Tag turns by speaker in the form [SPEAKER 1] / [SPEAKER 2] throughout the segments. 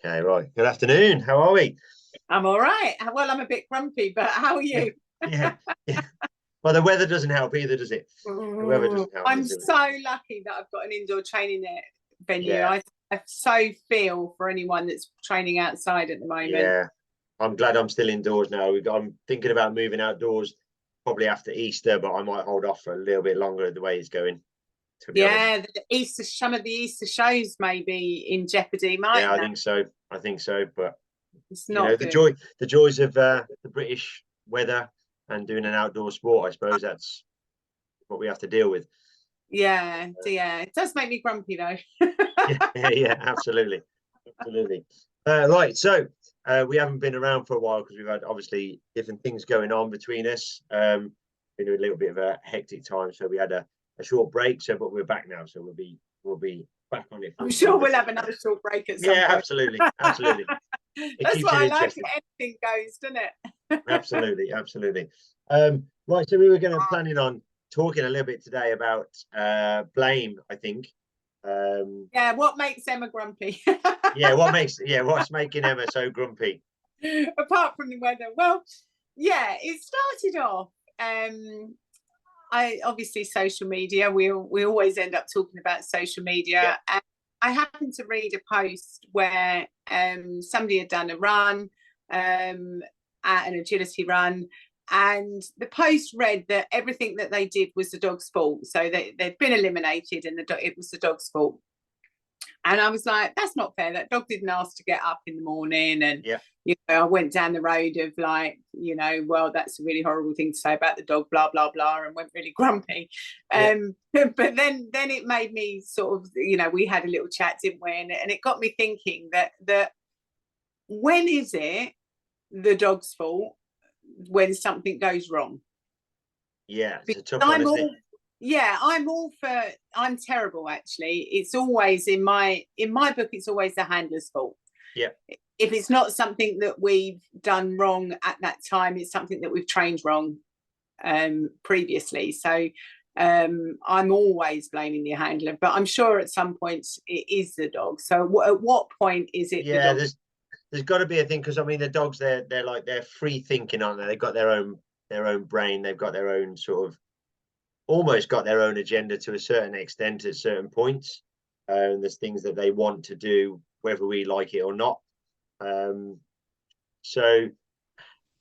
[SPEAKER 1] Okay, right. Good afternoon. How are we?
[SPEAKER 2] I'm all right. Well, I'm a bit grumpy, but how are
[SPEAKER 1] Yeah,
[SPEAKER 2] you?
[SPEAKER 1] yeah, yeah. Well, the weather doesn't help either, does it? The weather doesn't help,
[SPEAKER 2] I'm
[SPEAKER 1] does it?
[SPEAKER 2] so lucky that I've got an indoor training venue.
[SPEAKER 1] Yeah,
[SPEAKER 2] I so feel for anyone that's training outside at the moment.
[SPEAKER 1] yeah. I'm glad I'm still indoors now. I'm thinking about moving outdoors probably after Easter, but I might hold off for a little bit longer the way it's going, to be honest.
[SPEAKER 2] Yeah, some of the Easter shows may be in jeopardy,
[SPEAKER 1] Yeah,
[SPEAKER 2] mightn't
[SPEAKER 1] I
[SPEAKER 2] they?
[SPEAKER 1] think so. I think so. But
[SPEAKER 2] It's
[SPEAKER 1] you know,
[SPEAKER 2] not good.
[SPEAKER 1] the joys of the British weather and doing an outdoor sport, I suppose that's what we have to deal with.
[SPEAKER 2] Yeah, yeah. It does make me grumpy though.
[SPEAKER 1] Yeah, yeah, absolutely, absolutely. Right, so we haven't been around for a while because we've had obviously different things going on between us. Been a little bit of a hectic time, so we had a short break. So, but we're back now, so we'll be back on it
[SPEAKER 2] I'm
[SPEAKER 1] full
[SPEAKER 2] sure
[SPEAKER 1] steam.
[SPEAKER 2] we'll have another short break at some
[SPEAKER 1] Yeah,
[SPEAKER 2] point.
[SPEAKER 1] absolutely, absolutely. It
[SPEAKER 2] That's
[SPEAKER 1] keeps
[SPEAKER 2] what
[SPEAKER 1] it
[SPEAKER 2] I like.
[SPEAKER 1] interesting.
[SPEAKER 2] Anything goes, doesn't it?
[SPEAKER 1] Absolutely, absolutely. Right, so we were going to planning on talking a little bit today about blame. I think. Um,
[SPEAKER 2] Yeah, what makes Emma grumpy?
[SPEAKER 1] what's making Emma so grumpy?
[SPEAKER 2] Apart from the weather. Well, yeah, it started off. I obviously social media. We always end up talking about social
[SPEAKER 1] Yeah,
[SPEAKER 2] media. And I happened to read a post where somebody had done a run, at an agility run, and the post read that everything that they did was the dog's fault. So they'd been eliminated, and it was the dog's fault. And I was like, that's not fair. That dog didn't ask to get up in the morning. And,
[SPEAKER 1] yeah,
[SPEAKER 2] I went down the road of like, well, that's a really horrible thing to say about the dog, blah, blah, blah, and went really grumpy.
[SPEAKER 1] yeah,
[SPEAKER 2] But then it made me sort of, we had a little chat, didn't we? And it got me thinking that when is it the dog's fault when something goes wrong?
[SPEAKER 1] yeah. It's
[SPEAKER 2] Because
[SPEAKER 1] a tough one,
[SPEAKER 2] I'm
[SPEAKER 1] isn't it?
[SPEAKER 2] all yeah, I'm terrible actually. It's always in my book, it's always the handler's fault.
[SPEAKER 1] Yeah,
[SPEAKER 2] If it's not something that we've done wrong at that time, it's something that we've trained wrong previously. So I'm always blaming the handler, but I'm sure at some points it is the dog. So at what point is it the
[SPEAKER 1] yeah.
[SPEAKER 2] dog?
[SPEAKER 1] There's got to be a thing because I mean the dogs they're free thinking, aren't they? They've got their own brain. They've got their own sort of almost got their own agenda to a certain extent at certain points. And there's things that they want to do whether we like it or not. Um, so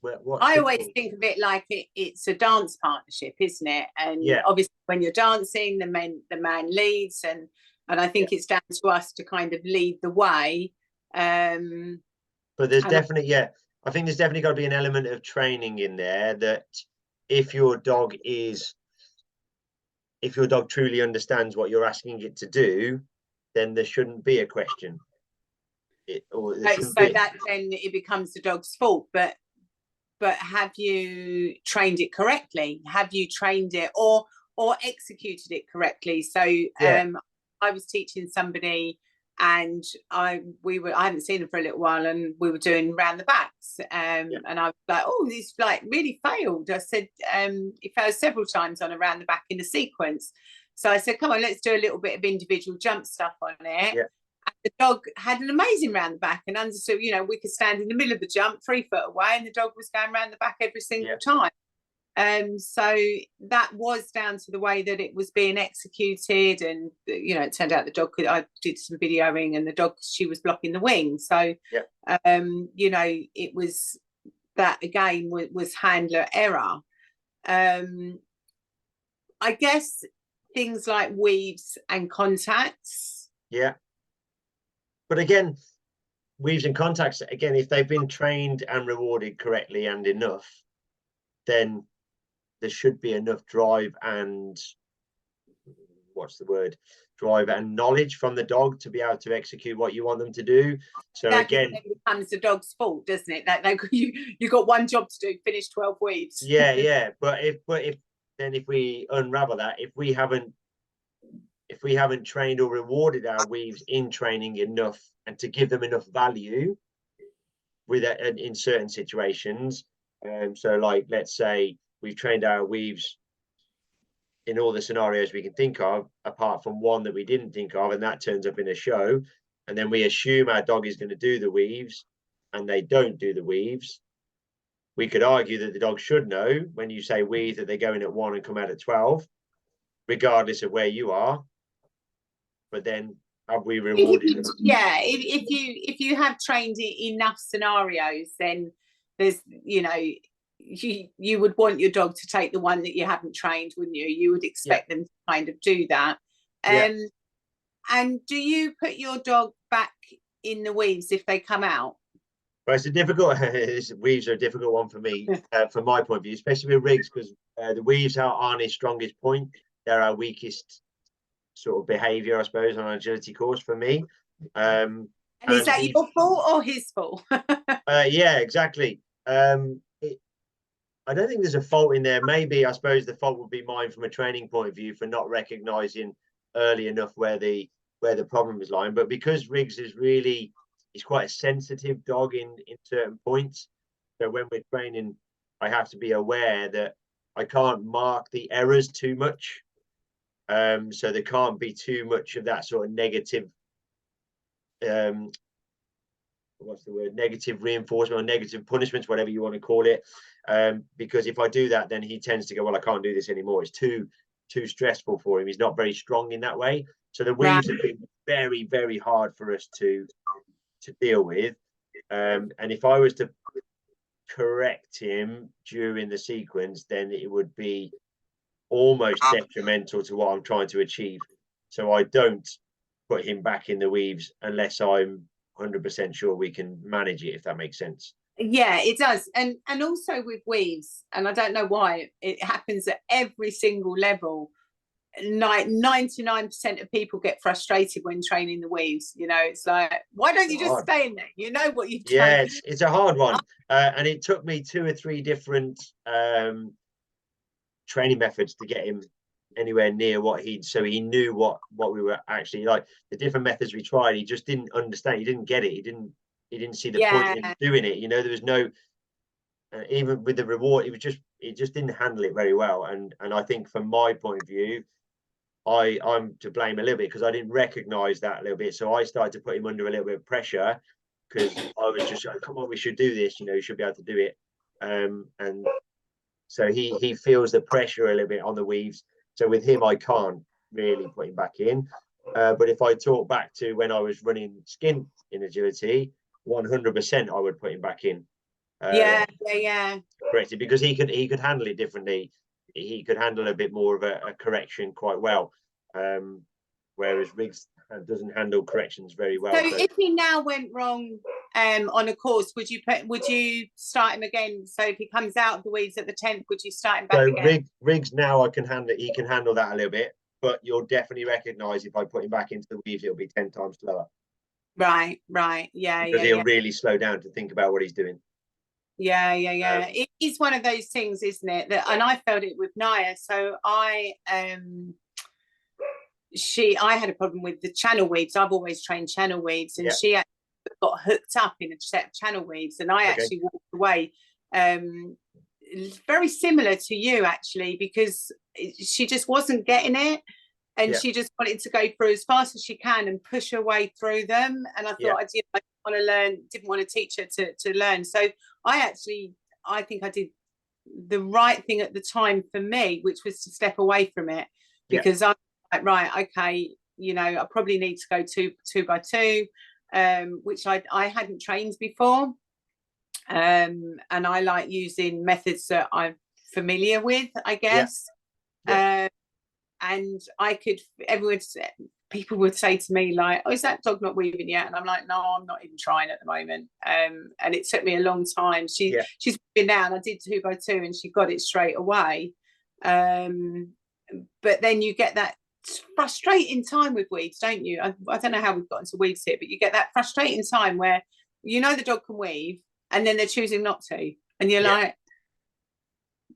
[SPEAKER 1] what's
[SPEAKER 2] I
[SPEAKER 1] the
[SPEAKER 2] always
[SPEAKER 1] thing?
[SPEAKER 2] think of it like it's a dance partnership, isn't it? And
[SPEAKER 1] Yeah,
[SPEAKER 2] obviously, when you're dancing, the man leads, and I
[SPEAKER 1] yeah.
[SPEAKER 2] think it's down to us to kind of lead the way. Um,
[SPEAKER 1] But there's
[SPEAKER 2] and
[SPEAKER 1] definitely, yeah, I think there's definitely got to be an element of training in there that if your dog is, if your dog truly understands what you're asking it to do, then there shouldn't be a question. Or there shouldn't
[SPEAKER 2] so
[SPEAKER 1] be.
[SPEAKER 2] that then it becomes the dog's fault. But have you trained it correctly? Have you trained it or executed it correctly? So
[SPEAKER 1] Yeah,
[SPEAKER 2] I was teaching somebody, and I hadn't seen them for a little while, and we were doing round the backs,
[SPEAKER 1] yeah,
[SPEAKER 2] and I was like, oh, this like really failed. I said it failed several times on a round the back in the sequence. So I said, come on, let's do a little bit of individual jump stuff on it.
[SPEAKER 1] yeah,
[SPEAKER 2] The dog had an amazing round the back and understood, we could stand in the middle of the jump 3 foot away, and the dog was going round the back every
[SPEAKER 1] yeah,
[SPEAKER 2] single time. So that was down to the way that it was being executed, and it turned out the dog could. I did some videoing, and the dog, she was blocking the wing. So,
[SPEAKER 1] yeah,
[SPEAKER 2] it was that again was handler error. Um, I guess things like weaves and contacts.
[SPEAKER 1] yeah. But again, weaves and contacts, again, if they've been trained and rewarded correctly and enough, then there should be enough drive and what's the word drive and knowledge from the dog to be able to execute what you want them to do. So
[SPEAKER 2] That
[SPEAKER 1] again,
[SPEAKER 2] becomes the dog's fault, doesn't it? That you got one job to do, finish 12 weaves.
[SPEAKER 1] yeah, but if then if we unravel that, if we haven't trained or rewarded our weaves in training enough and to give them enough value with it in certain situations, so like let's say we've trained our weaves in all the scenarios we can think of, apart from one that we didn't think of, and that turns up in a show, and then we assume our dog is going to do the weaves and they don't do the weaves, we could argue that the dog should know when you say weave that they go in at 1 and come out at 12, regardless of where you are. But then have we rewarded them?
[SPEAKER 2] Yeah, if you have trained enough scenarios, then there's, you know, you would want your dog to take the one that you haven't trained, wouldn't you? You would expect them to kind of do that. And do you put your dog back in the weaves if they come out?
[SPEAKER 1] Well, it's a difficult. Weaves are a difficult one for me, from my point of view, especially with rigs, because the weaves aren't his strongest point. They're our weakest sort of behaviour, I suppose, on an agility course for me.
[SPEAKER 2] And is that your fault or his fault?
[SPEAKER 1] Yeah, exactly. I don't think there's a fault in there. Maybe, I suppose, the fault would be mine from a training point of view for not recognising early enough where the problem is lying. But because Riggs is really, he's quite a sensitive dog in certain points. So when we're training, I have to be aware that I can't mark the errors too much. So there can't be too much of that sort of negative, what's the word, negative reinforcement or negative punishments, whatever you want to call it. Because if I do that, then he tends to go, well, I can't do this anymore. It's too stressful for him. He's not very strong in that way. So the weaves have been very, very hard for us to deal with. And if I was to correct him during the sequence, then it would be almost detrimental to what I'm trying to achieve. So I don't put him back in the weaves unless I'm 100% sure we can manage it, if that makes sense.
[SPEAKER 2] Yeah, it does. And also with weaves, and I don't know why it happens at every single level, like 99% of people get frustrated when training the weaves. You know, it's like, why don't you just stay in there? You know what you've done.
[SPEAKER 1] Yeah, it's a hard one. And it took me 2 or 3 different training methods to get him anywhere near what so he knew what we were actually like. The different methods we tried, he just didn't understand. He didn't get it. He didn't see the point in doing it. You know, there was no even with the reward, he just didn't handle it very well. And I think from my point of view, I'm to blame a little bit because I didn't recognize that a little bit. So I started to put him under a little bit of pressure because I was just like, come on, we should do this, you know, you should be able to do it. And so he feels the pressure a little bit on the weaves. So with him, I can't really put him back in. But if I talk back to when I was running skin in agility, 100% I would put him back in.
[SPEAKER 2] Yeah.
[SPEAKER 1] Correctly, because he could handle it differently. He could handle a bit more of a correction quite well, whereas Riggs doesn't handle corrections very well.
[SPEAKER 2] So if he now went wrong on a course, would you start him again? So if he comes out of the weeds at the 10th, would you start him back again?
[SPEAKER 1] Riggs now he can handle that a little bit, but you'll definitely recognise if I put him back into the weeds, it'll be 10 times slower.
[SPEAKER 2] Right, yeah.
[SPEAKER 1] Because he'll really slow down to think about what he's doing.
[SPEAKER 2] Yeah. It is one of those things, isn't it? That, and I felt it with Naya. So I had a problem with the channel weaves. I've always trained channel weaves, and she actually got hooked up in a set of channel weaves, and I actually walked away. Very similar to you, actually, because she just wasn't getting it, and she just wanted to go through as fast as she can and push her way through them. And I thought I didn't want to learn, didn't want to teach her to learn. So I think I did the right thing at the time for me, which was to step away from it, because I'm like, right, okay, you know, I probably need to go two by two, which I hadn't trained before. And I like using methods that I'm familiar with, I guess. And people would say to me, like, oh, is that dog not weaving yet? And I'm like, no, I'm not even trying at the moment. And it took me a long time. She's been down. I did 2 by 2 and she got it straight away. But then you get that frustrating time with weaves, don't you? I don't know how we've got into weaves here, but you get that frustrating time where you know the dog can weave and then they're choosing not to. And you're like,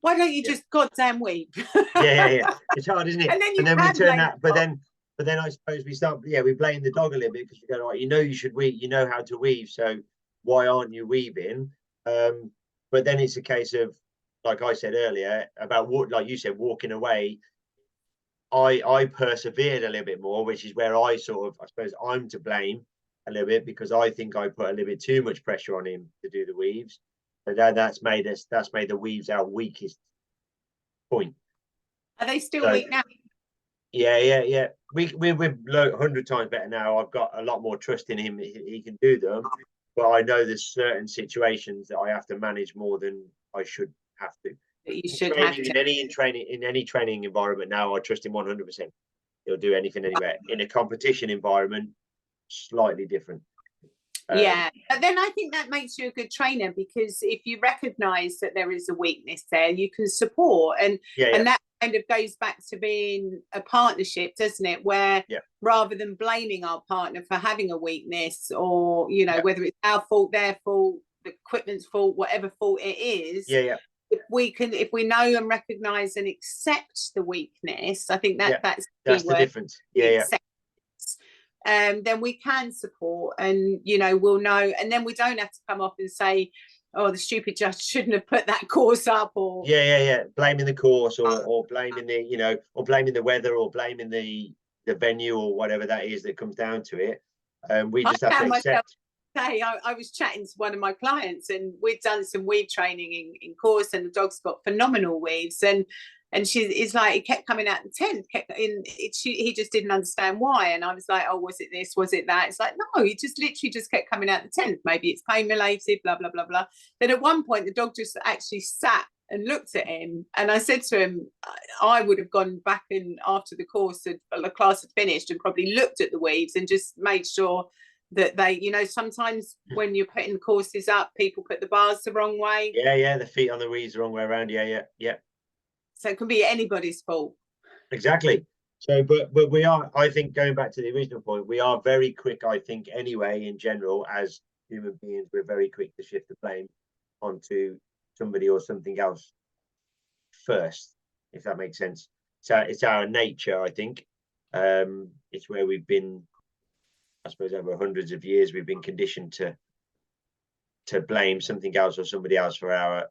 [SPEAKER 2] why don't you just goddamn weave?
[SPEAKER 1] Yeah. It's hard, isn't it?
[SPEAKER 2] And
[SPEAKER 1] then we turn that, but then I suppose we start, we blame the dog a little bit because we go, right, you know you should weave, you know how to weave, so why aren't you weaving? But then it's a case of, like I said earlier, about like you said, walking away. I persevered a little bit more, which is where I suppose I'm to blame. a little bit because I think I put a little bit too much pressure on him to do the weaves. And that's made the weaves our weakest point.
[SPEAKER 2] Are they still weak now?
[SPEAKER 1] Yeah. We're 100 times better now. I've got a lot more trust in him. He can do them, but I know there's certain situations that I have to manage more than I should have to.
[SPEAKER 2] You should have to.
[SPEAKER 1] In any training environment now, I trust him 100%. He'll do anything anywhere. In a competition environment, slightly different.
[SPEAKER 2] Yeah, but then I think that makes you a good trainer, because if you recognize that there is a weakness there, you can support, and that kind of goes back to being a partnership, doesn't it, where rather than blaming our partner for having a weakness, or whether it's our fault, their fault, the equipment's fault, whatever fault it is, if we know and recognize and accept the weakness, I think that's
[SPEAKER 1] the difference.
[SPEAKER 2] Then we can support, and we'll know, and then we don't have to come off and say, oh, the stupid judge shouldn't have put that course up, or
[SPEAKER 1] blaming the course, or blaming the or blaming the weather, or blaming the venue, or whatever that is that comes down to it. We just have to accept.
[SPEAKER 2] I was chatting to one of my clients, and we'd done some weave training in course, and the dog's got phenomenal weaves, and she is like, it kept coming out the tent, he just didn't understand why. And I was like, oh, was it this, was it that? It's like, no, he just literally just kept coming out the tent. Maybe it's pain related, blah blah blah blah. Then at one point the dog just actually sat and looked at him, and I said to him, I would have gone back in after the class had finished and probably looked at the weaves and just made sure that they, sometimes when you're putting courses up, people put the bars the wrong way.
[SPEAKER 1] The feet on the weaves the wrong way around.
[SPEAKER 2] So it can be anybody's fault.
[SPEAKER 1] Exactly. So, but we are, I think, going back to the original point, we are very quick, I think, anyway, in general, as human beings, we're very quick to shift the blame onto somebody or something else first, if that makes sense. So it's our nature, I think. It's where we've been, I suppose, over hundreds of years, we've been conditioned to blame something else or somebody else for our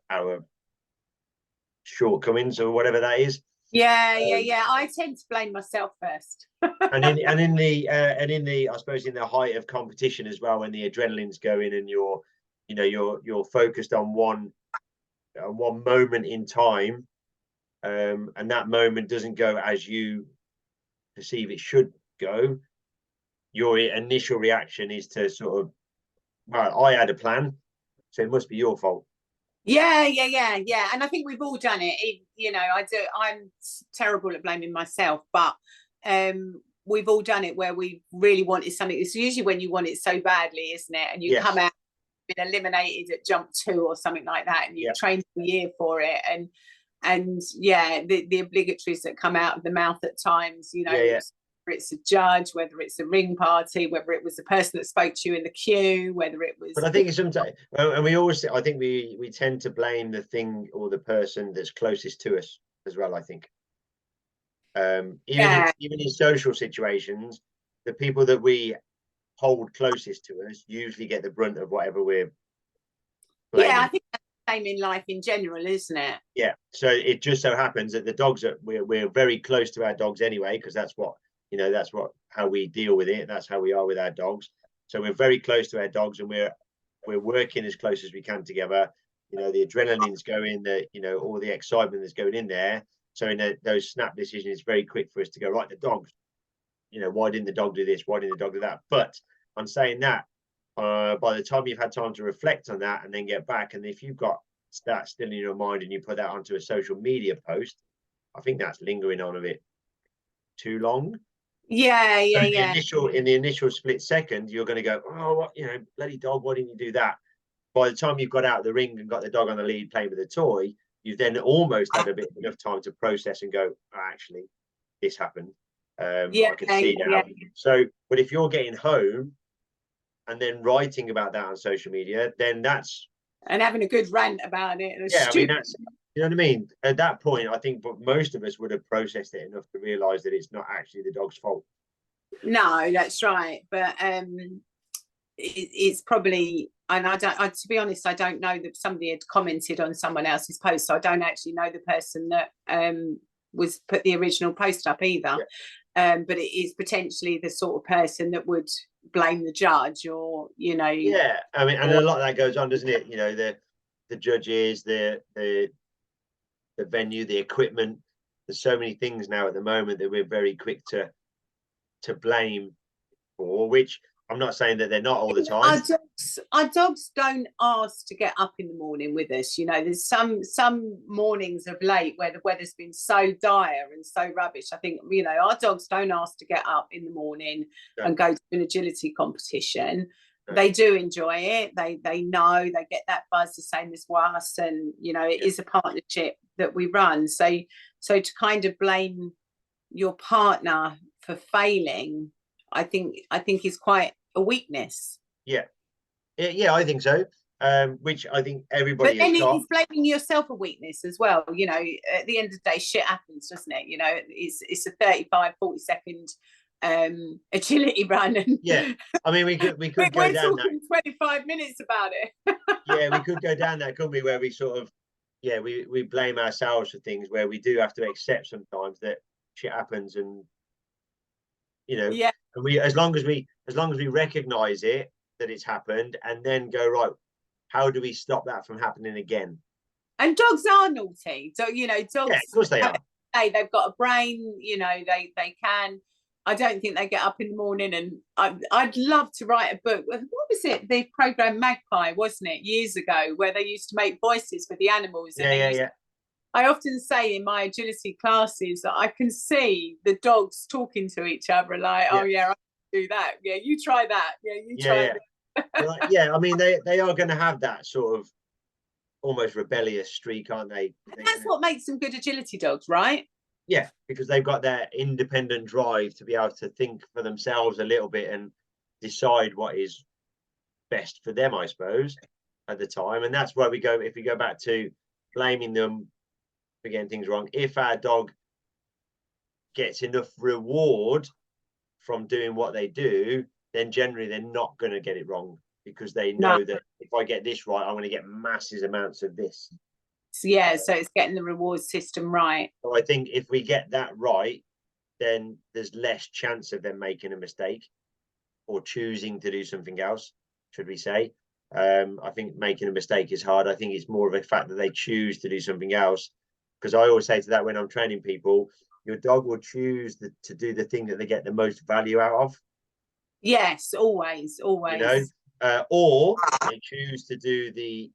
[SPEAKER 1] shortcomings, or whatever that is.
[SPEAKER 2] I tend to blame myself first.
[SPEAKER 1] and in the I suppose in the height of competition as well, when the adrenaline's going and you're focused on one moment in time, and that moment doesn't go as you perceive it should go, your initial reaction is to sort of, well, I had a plan, so it must be your fault.
[SPEAKER 2] Yeah. And I think we've all done it. I'm terrible at blaming myself, but we've all done it where we really wanted something. It's usually when you want it so badly, isn't it? And you come out, been eliminated at jump 2 or something like that, and you've trained for a year for it. And the obligatories that come out of the mouth at times, whether it's a judge, whether it's a ring party, whether it was the person that spoke to you in the queue, whether it was.
[SPEAKER 1] But I think sometimes, and I think we tend to blame the thing or the person that's closest to us as well. I think, even in social situations, the people that we hold closest to us usually get the brunt of whatever we're blaming.
[SPEAKER 2] I think that's the same in life in general, isn't it?
[SPEAKER 1] Yeah. So it just so happens that the dogs we're very close to our dogs anyway, because that's how we deal with it. That's how we are with our dogs. So we're very close to our dogs, and we're working as close as we can together. The adrenaline's going, all the excitement that's going in there. So in those snap decisions, it's very quick for us to go, right, the dogs, why didn't the dog do this? Why didn't the dog do that? But I'm saying that by the time you've had time to reflect on that and then get back, and if you've got that still in your mind and you put that onto a social media post, I think that's lingering on a bit too long. In the initial split second, you're going to go, oh, what, bloody dog, why didn't you do that? By the time you've got out of the ring and got the dog on the lead playing with a toy, you've then almost had enough time to process and go, oh, actually, this happened. I can see now. So, but if you're getting home and then writing about that on social media, then that's
[SPEAKER 2] and having a good rant about it.
[SPEAKER 1] I mean, that's, you know what I mean? At that point, I think most of us would have processed it enough to realise that it's not actually the dog's fault.
[SPEAKER 2] No, that's right. But it's probably, and to be honest, I don't know that somebody had commented on someone else's post, so I don't actually know the person that was put the original post up either. but it is potentially the sort of person that would blame the judge, or
[SPEAKER 1] Yeah, I mean, and a lot of that goes on, doesn't it? The judges, the venue, the equipment. There's so many things now at the moment that we're very quick to blame for, which I'm not saying that they're not all the time.
[SPEAKER 2] Our dogs don't ask to get up in the morning with us. There's some mornings of late where the weather's been so dire and so rubbish. I think, our dogs don't ask to get up in the morning and go to an agility competition. They do enjoy it. They know, they get that buzz the same as us, and it is a partnership that we run. So to kind of blame your partner for failing, I think is quite a weakness.
[SPEAKER 1] Yeah, I think so. Which I think everybody.
[SPEAKER 2] But then it's blaming yourself a weakness as well. At the end of the day, shit happens, doesn't it? It's a 35-40 second agility run, and
[SPEAKER 1] yeah, I mean, we could
[SPEAKER 2] we're
[SPEAKER 1] go down
[SPEAKER 2] talking that 25 minutes about it.
[SPEAKER 1] Yeah, we could go down that, couldn't we, where we sort of we blame ourselves for things, where we do have to accept sometimes that shit happens, and
[SPEAKER 2] yeah,
[SPEAKER 1] and we as long as we recognize it, that it's happened, and then go, right, how do we stop that from happening again?
[SPEAKER 2] And dogs are naughty, so dogs,
[SPEAKER 1] yeah, of course they are.
[SPEAKER 2] They've got a brain, they can. I don't think they get up in the morning, and I'd love to write a book. What was it? The program Magpie, wasn't it, years ago, where they used to make voices for the animals?
[SPEAKER 1] Yeah.
[SPEAKER 2] I often say in my agility classes that I can see the dogs talking to each other, like, oh yeah, I can do that. Yeah, you try that. Yeah, you try that.
[SPEAKER 1] Yeah, I mean, they are going to have that sort of almost rebellious streak, aren't they?
[SPEAKER 2] That's what makes them good agility dogs, right?
[SPEAKER 1] Yeah, because they've got their independent drive to be able to think for themselves a little bit and decide what is best for them, I suppose, at the time. And that's why if we go back to blaming them for getting things wrong, if our dog gets enough reward from doing what they do, then generally they're not going to get it wrong, because they know that if I get this right, I'm going to get massive amounts of this.
[SPEAKER 2] Yeah, so it's getting the reward system right.
[SPEAKER 1] So I think if we get that right, then there's less chance of them making a mistake or choosing to do something else, should we say. I think making a mistake is hard. I think it's more of a fact that they choose to do something else, because I always say to that when I'm training people, your dog will choose to do the thing that they get the most value out of.
[SPEAKER 2] Yes, always.
[SPEAKER 1] Or they choose to do the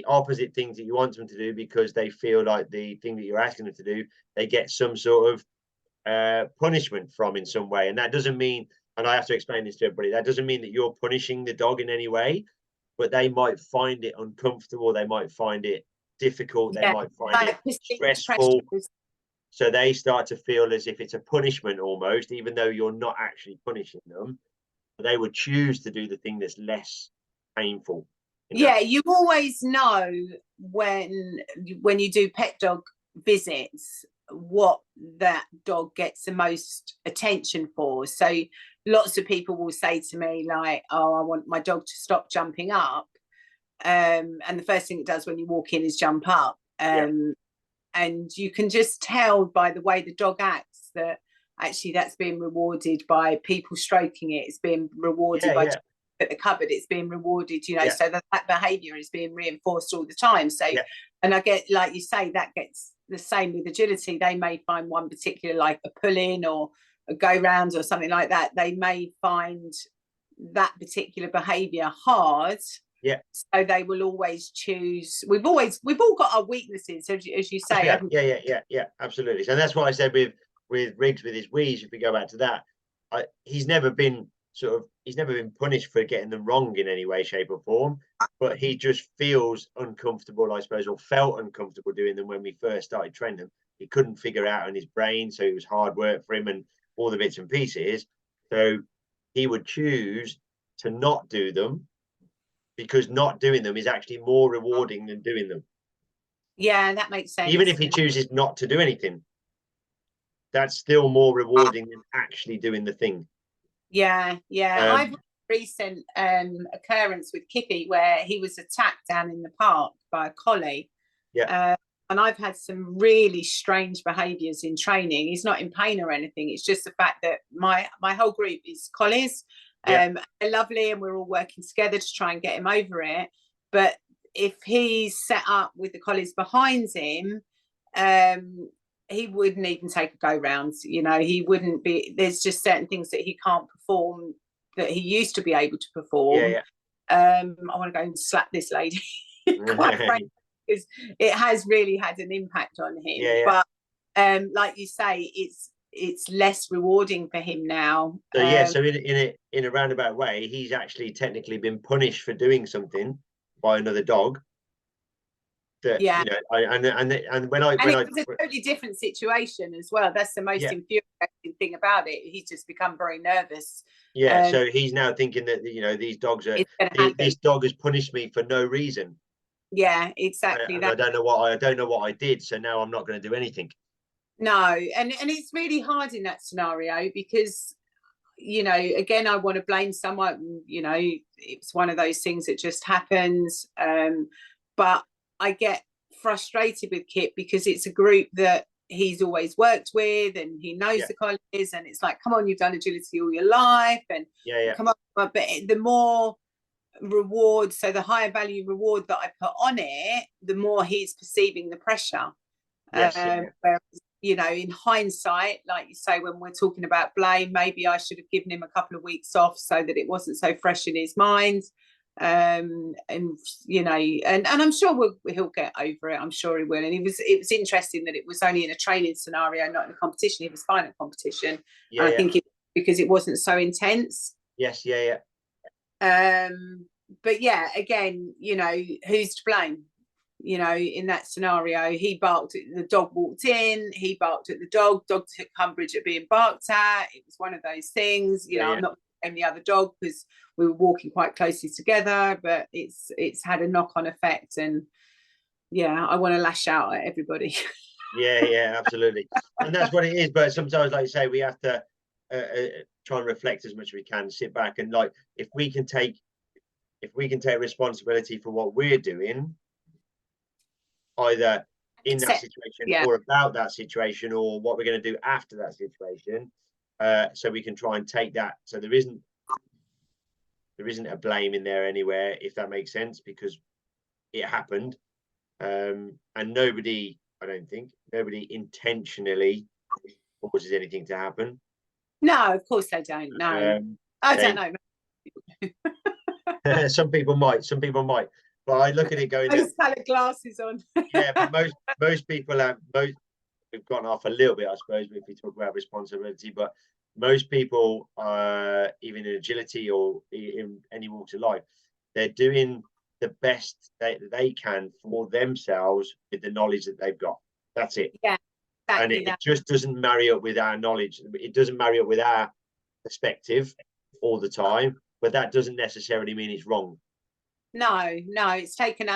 [SPEAKER 1] opposite things that you want them to do, because they feel like the thing that you're asking them to do, they get some sort of punishment from in some way. And that doesn't mean, and I have to explain this to everybody, that doesn't mean that you're punishing the dog in any way, but they might find it uncomfortable, they might find it difficult, they might find it stressful. So they start to feel as if it's a punishment almost, even though you're not actually punishing them. They would choose to do the thing that's less painful.
[SPEAKER 2] Yeah, you always know when you do pet dog visits what that dog gets the most attention for. So lots of people will say to me, like, oh, I want my dog to stop jumping up, and the first thing it does when you walk in is jump up, and you can just tell by the way the dog acts that actually that's being rewarded by people stroking it. It's being rewarded by at the cupboard, it's being rewarded, so that behavior is being reinforced all the time. So and I get, like you say, that gets the same with agility. They may find one particular, like a pull-in or a go-round or something like that, they may find that particular behavior hard. So they will always choose. We've all got our weaknesses, as you say.
[SPEAKER 1] Yeah, absolutely. So that's what I said with Riggs, with his wheeze, if we go back to that, he's never been punished for getting them wrong in any way, shape or form, but he just feels uncomfortable, I suppose, or felt uncomfortable doing them when we first started training them. He couldn't figure out in his brain, so it was hard work for him and all the bits and pieces. So he would choose to not do them, because not doing them is actually more rewarding than doing them.
[SPEAKER 2] Yeah, that makes sense.
[SPEAKER 1] Even if he chooses not to do anything, that's still more rewarding than actually doing the thing.
[SPEAKER 2] I've had a recent occurrence with Kippy where he was attacked down in the park by a collie. and I've had some really strange behaviours in training. He's not in pain or anything. It's just the fact that my whole group is collies.
[SPEAKER 1] Yeah.
[SPEAKER 2] They're lovely, and we're all working together to try and get him over it. But if he's set up with the collies behind him, he wouldn't even take a go round. You know, he wouldn't be. There's just certain things that he can't perform that he used to be able to perform.
[SPEAKER 1] Yeah,
[SPEAKER 2] I want to go and slap this lady, quite frankly, because it has really had an impact on him.
[SPEAKER 1] Yeah.
[SPEAKER 2] But like you say, it's less rewarding for him now.
[SPEAKER 1] So yeah, so in a roundabout way, he's actually technically been punished for doing something by another dog. That,
[SPEAKER 2] yeah,
[SPEAKER 1] you know, and when
[SPEAKER 2] it was a totally different situation as well. That's the most infuriating thing about it. He's just become very nervous.
[SPEAKER 1] Yeah, so he's now thinking that, you know, these dogs are this dog has punished me for no reason.
[SPEAKER 2] Yeah, exactly.
[SPEAKER 1] And I don't know what I did, so now I'm not going to do anything.
[SPEAKER 2] No, and it's really hard in that scenario because, you know, again, I want to blame someone. You know, it's one of those things that just happens. But I get frustrated with Kit because it's a group that he's always worked with, and he knows the collies, and it's like, come on, you've done agility all your life, and come on. But the more reward, so the higher value reward that I put on it, the more he's perceiving the pressure. Whereas, you know, in hindsight, like you say, when we're talking about blame, maybe I should have given him a couple of weeks off so that it wasn't so fresh in his mind. And you know, and I'm sure he'll get over it. I'm sure he will. And it was interesting that it was only in a training scenario, not in a competition. He was fine at competition.
[SPEAKER 1] Yeah,
[SPEAKER 2] and I think because it wasn't so intense.
[SPEAKER 1] Yes, yeah.
[SPEAKER 2] But yeah, again, you know, who's to blame? You know, in that scenario, he barked at the dog, walked in, he barked at the dog took umbrage at being barked at. It was one of those things, you know. I'm not blaming the other dog because we were walking quite closely together, but it's had a knock-on effect. And yeah, I want to lash out at everybody.
[SPEAKER 1] Yeah, absolutely. And that's what it is. But sometimes, like you say, we have to try and reflect as much as we can, sit back, and like, if we can take responsibility for what we're doing, either in that situation or about that situation, or what we're going to do after that situation, so we can try and take that, so there isn't a blame in there anywhere, if that makes sense, because it happened. And nobody, I don't think, intentionally causes anything to happen.
[SPEAKER 2] No, of course they don't. No, I don't know.
[SPEAKER 1] Some people might, but I look at it going,
[SPEAKER 2] those colored glasses on.
[SPEAKER 1] Yeah, but most people have, we've gone off a little bit, I suppose, if we talk about responsibility, but most people, even in agility or in any walks of life, they're doing the best they can for themselves with the knowledge that they've got. That's it.
[SPEAKER 2] Yeah, exactly.
[SPEAKER 1] And it just doesn't marry up with our knowledge. It doesn't marry up with our perspective all the time, but that doesn't necessarily mean it's wrong.
[SPEAKER 2] No, it's taking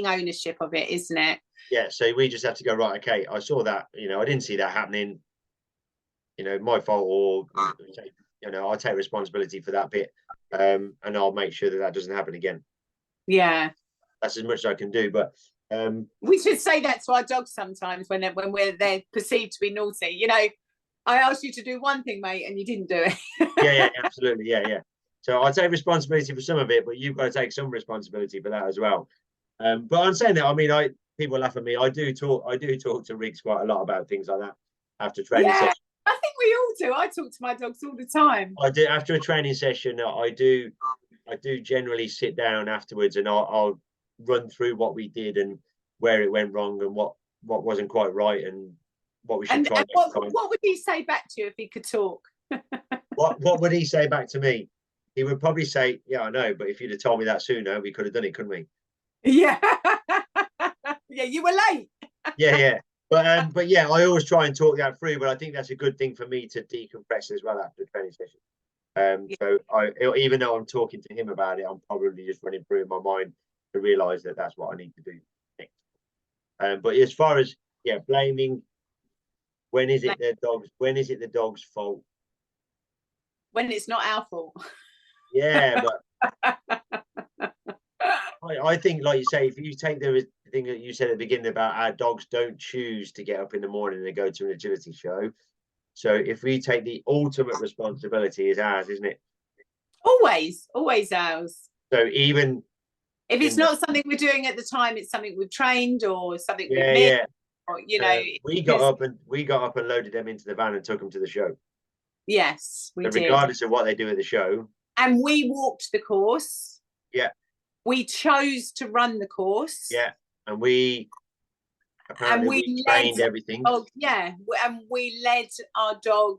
[SPEAKER 2] ownership of it, isn't it?
[SPEAKER 1] Yeah, so we just have to go, right, okay, I saw that, you know, I didn't see that happening, you know, my fault, or, you know, I'll take responsibility for that bit, and I'll make sure that doesn't happen again.
[SPEAKER 2] Yeah,
[SPEAKER 1] that's as much as I can do. But
[SPEAKER 2] we should say that to our dogs sometimes when they're perceived to be naughty. You know, I asked you to do one thing, mate, and you didn't do it.
[SPEAKER 1] yeah, absolutely, yeah. So I take responsibility for some of it, but you've got to take some responsibility for that as well. But I'm saying that, I mean, people laugh at me. I do talk to Riggs quite a lot about things like that after training session.
[SPEAKER 2] I think we all do. I talk to my dogs all the time.
[SPEAKER 1] I do after a training session. I do generally sit down afterwards, and I'll run through what we did and where it went wrong and what wasn't quite right and what we should try.
[SPEAKER 2] And what would he say back to you if he could talk?
[SPEAKER 1] What would he say back to me? He would probably say, "Yeah, I know, but if you'd have told me that sooner, we could have done it, couldn't we?"
[SPEAKER 2] Yeah, yeah, you were late.
[SPEAKER 1] Yeah. But yeah, I always try and talk that through. But I think that's a good thing for me to decompress as well after the training session. So even though I'm talking to him about it, I'm probably just running through in my mind to realise that that's what I need to do next. But as far as blaming, when is it the dog's fault?
[SPEAKER 2] When it's not our fault.
[SPEAKER 1] Yeah, but I think, like you say, if you take the thing that you said at the beginning about our dogs don't choose to get up in the morning and go to an agility show. So if we take the ultimate responsibility is ours, isn't it?
[SPEAKER 2] Always ours.
[SPEAKER 1] So even
[SPEAKER 2] if it's not something we're doing at the time, it's something we've trained or something we've
[SPEAKER 1] yeah,
[SPEAKER 2] missed.
[SPEAKER 1] yeah.
[SPEAKER 2] Or, you know,
[SPEAKER 1] we got up and loaded them into the van and took them to the show.
[SPEAKER 2] Yes, we
[SPEAKER 1] so
[SPEAKER 2] did.
[SPEAKER 1] Regardless of what they do at the show.
[SPEAKER 2] And we walked the course.
[SPEAKER 1] Yeah.
[SPEAKER 2] We chose to run the course.
[SPEAKER 1] Yeah. And we trained everything.
[SPEAKER 2] Oh, yeah. And we led our dog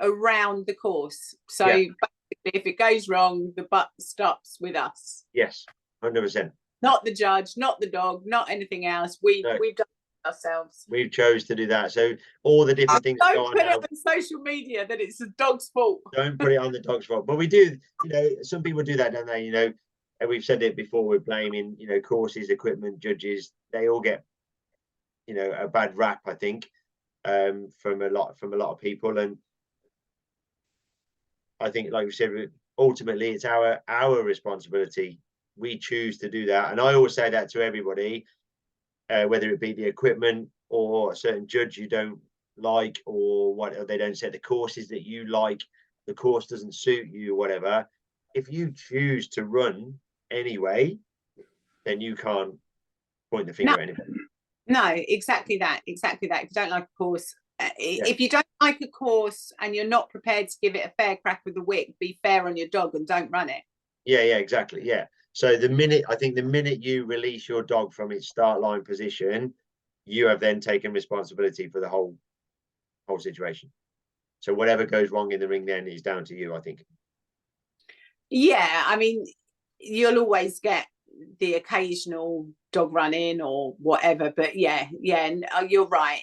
[SPEAKER 2] around the course. So basically, if it goes wrong, the buck stops with us.
[SPEAKER 1] Yes, 100%.
[SPEAKER 2] Not the judge, not the dog, not anything else. We've done it ourselves.
[SPEAKER 1] We chose to do that. So all the different things.
[SPEAKER 2] Don't put it on social media that it's the dog's fault.
[SPEAKER 1] Don't put it on the dog's fault. But we do, you know, some people do that, don't they? You know, and we've said it before, we're blaming, you know, courses, equipment, judges. They all get, you know, a bad rap, I think, from a lot of people. And I think, like we said, ultimately it's our responsibility. We choose to do that. And I always say that to everybody, whether it be the equipment or a certain judge you don't like, or what they don't set the courses that you like, the course doesn't suit you, whatever. If you choose to run anyway, then you can't point the finger at anybody.
[SPEAKER 2] No, exactly that. If you don't like a course, if you don't like a course and you're not prepared to give it a fair crack with the whip, be fair on your dog and don't run it.
[SPEAKER 1] Yeah, exactly. Yeah. So the minute you release your dog from its start line position, you have then taken responsibility for the whole situation. So whatever goes wrong in the ring then is down to you, I think. Yeah,
[SPEAKER 2] I mean, you'll always get the occasional dog running or whatever, but yeah, you're right.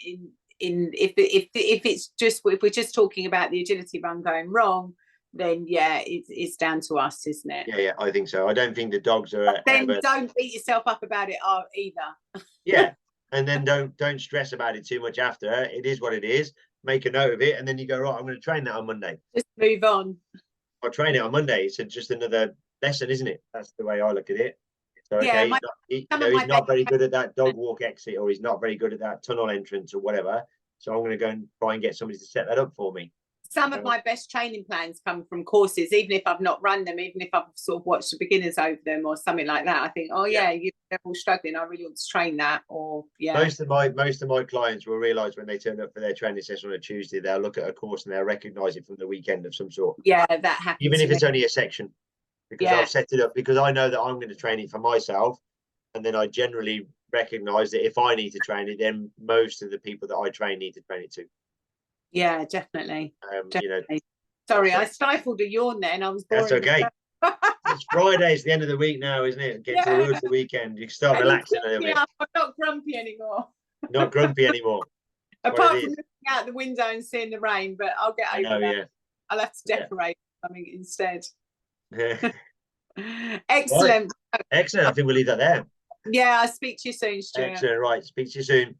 [SPEAKER 2] If we're just talking about the agility run going wrong, then it's down to us, isn't it?
[SPEAKER 1] Yeah, I think so. I don't think the dogs are.
[SPEAKER 2] But then don't beat yourself up about it either.
[SPEAKER 1] Yeah, and then don't stress about it too much after. It is what it is. Make a note of it, and then you go, right, I'm going to train that on Monday.
[SPEAKER 2] Just move on.
[SPEAKER 1] I'll train it on Monday. It's just another lesson, isn't it? That's the way I look at it. So okay, he's not very good at that dog walk exit, or he's not very good at that tunnel entrance or whatever. So I'm going to go and try and get somebody to set that up for me.
[SPEAKER 2] Some of my best training plans come from courses, even if I've not run them, even if I've sort of watched the beginners over them or something like that. I think, they're all struggling. I really want to train that. Or
[SPEAKER 1] most of my clients will realise when they turn up for their training session on a Tuesday, they'll look at a course and they'll recognise it from the weekend of some sort.
[SPEAKER 2] Yeah, that happens.
[SPEAKER 1] Even if it's only a section, because I've set it up because I know that I'm going to train it for myself, and then I generally recognise that if I need to train it, then most of the people that I train need to train it too.
[SPEAKER 2] Yeah, definitely.
[SPEAKER 1] You know,
[SPEAKER 2] sorry, I stifled a yawn then. I was boring.
[SPEAKER 1] That's okay. It's Friday, it's the end of the week now, isn't it? Get towards the weekend. You can start relaxing a little bit.
[SPEAKER 2] I'm not grumpy anymore.
[SPEAKER 1] Not grumpy anymore.
[SPEAKER 2] Apart from looking out the window and seeing the rain, but I'll get over that. Yeah. I'll have to decorate something instead. Excellent.
[SPEAKER 1] Right. Excellent. I think we'll leave that there.
[SPEAKER 2] Yeah, I'll speak to you soon, Stuart.
[SPEAKER 1] Excellent. Right. Speak to you soon.